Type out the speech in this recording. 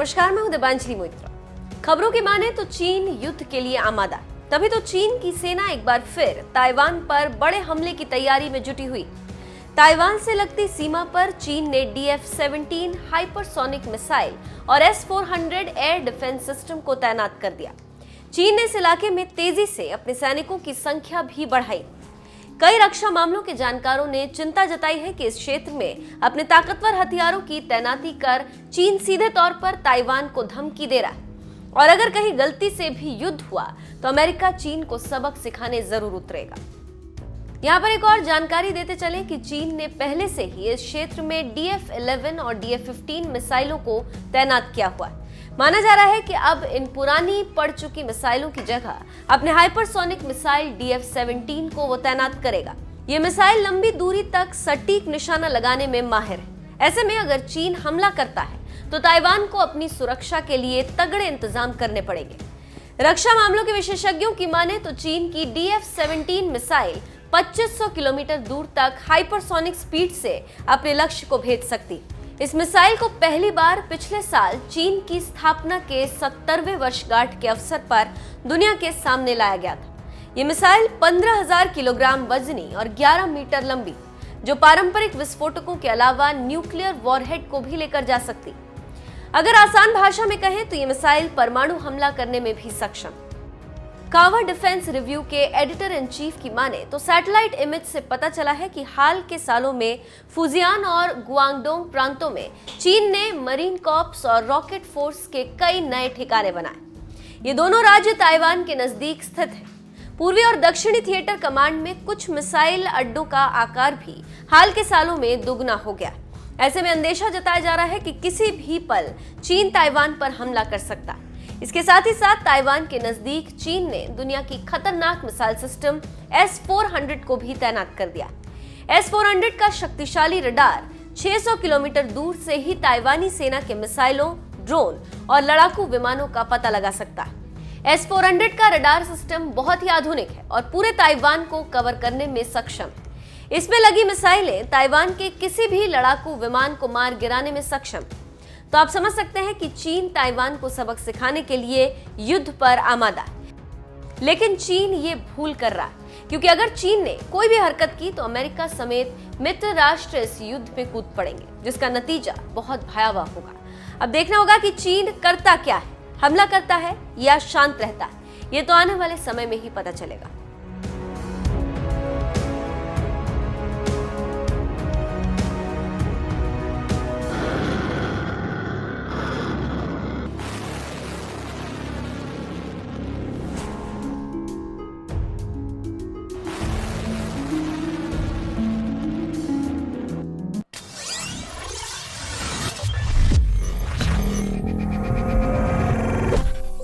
नमस्कार, मैं हूं दीपांजलि मोइत्रा। खबरों की माने तो चीन युद्ध के लिए आमादा। तभी तो चीन की सेना एक बार फिर ताइवान पर बड़े हमले की तैयारी में जुटी हुई। ताइवान से लगती सीमा पर चीन ने DF-17 हाइपरसोनिक मिसाइल और S-400 एयर डिफेंस सिस्टम को तैनात कर दिया। चीन ने इस इलाके में तेजी से अपने सैनिकों की संख्या भी बढ़ाई। कई रक्षा मामलों के जानकारों ने चिंता जताई है कि इस क्षेत्र में अपने ताकतवर हथियारों की तैनाती कर चीन सीधे तौर पर ताइवान को धमकी दे रहा है और अगर कहीं गलती से भी युद्ध हुआ तो अमेरिका चीन को सबक सिखाने जरूर उतरेगा। यहाँ पर एक और जानकारी देते चले कि चीन ने पहले से ही इस क्षेत्र में DF-11 और DF-15 मिसाइलों को तैनात किया हुआ है। माना जा रहा है कि अब इन पुरानी पड़ चुकी मिसाइलों की जगह अपने हाइपरसोनिक मिसाइल DF-17 को वो तैनात करेगा। ये मिसाइल लंबी दूरी तक सटीक निशाना लगाने में माहिर है। ऐसे में अगर चीन हमला करता है तो ताइवान को अपनी सुरक्षा के लिए तगड़े इंतजाम करने पड़ेंगे। रक्षा मामलों के विशेषज्ञों की माने तो चीन की DF-17 मिसाइल 2500 किलोमीटर दूर तक हाइपरसोनिक स्पीड से अपने लक्ष्य को भेज सकती। इस मिसाइल को पहली बार पिछले साल चीन की स्थापना के 70वें वर्षगांठ के अवसर पर दुनिया के सामने लाया गया था। ये मिसाइल 15,000 किलोग्राम वजनी और 11 मीटर लंबी, जो पारंपरिक विस्फोटकों के अलावा न्यूक्लियर वॉरहेड को भी लेकर जा सकती। अगर आसान भाषा में कहें तो ये मिसाइल परमाणु हमला करने में भी सक्षम। कावा डिफेंस रिव्यू के एडिटर इन चीफ की माने तो सैटेलाइट इमेज से पता चला है कि हाल के सालों में फुजियान और गुआंगडोंग प्रांतों में चीन ने मरीन कॉर्प्स और रॉकेट फोर्स के कई नए ठिकाने बनाए। ये दोनों राज्य ताइवान के नजदीक स्थित हैं। पूर्वी और दक्षिणी थिएटर कमांड में कुछ मिसाइल अड्डों का आकार भी हाल के सालों में दुगना हो गया। ऐसे में अंदेशा जताया जा रहा है कि किसी भी पल चीन ताइवान पर हमला कर सकता है। इसके साथ ही साथ ताइवान के नजदीक चीन ने दुनिया की खतरनाक मिसाइल सिस्टम S-400 को भी तैनात कर दिया। S-400 का शक्तिशाली रडार 600 किलोमीटर दूर से ही ताइवानी सेना के मिसाइलों, ड्रोन और लड़ाकू विमानों का पता लगा सकता है। S-400 का रडार सिस्टम बहुत ही आधुनिक है और पूरे ताइवान को कवर करने में सक्षम है। इसमें लगी मिसाइलें ताइवान के किसी भी लड़ाकू विमान को मार गिराने में सक्षम। तो आप समझ सकते हैं कि चीन ताइवान को सबक सिखाने के लिए युद्ध पर आमादा है। लेकिन चीन ये भूल कर रहा है, क्योंकि अगर चीन ने कोई भी हरकत की तो अमेरिका समेत मित्र राष्ट्र इस युद्ध में कूद पड़ेंगे, जिसका नतीजा बहुत भयावह होगा। अब देखना होगा कि चीन करता क्या है, हमला करता है या शांत रहता है। ये तो आने वाले समय में ही पता चलेगा।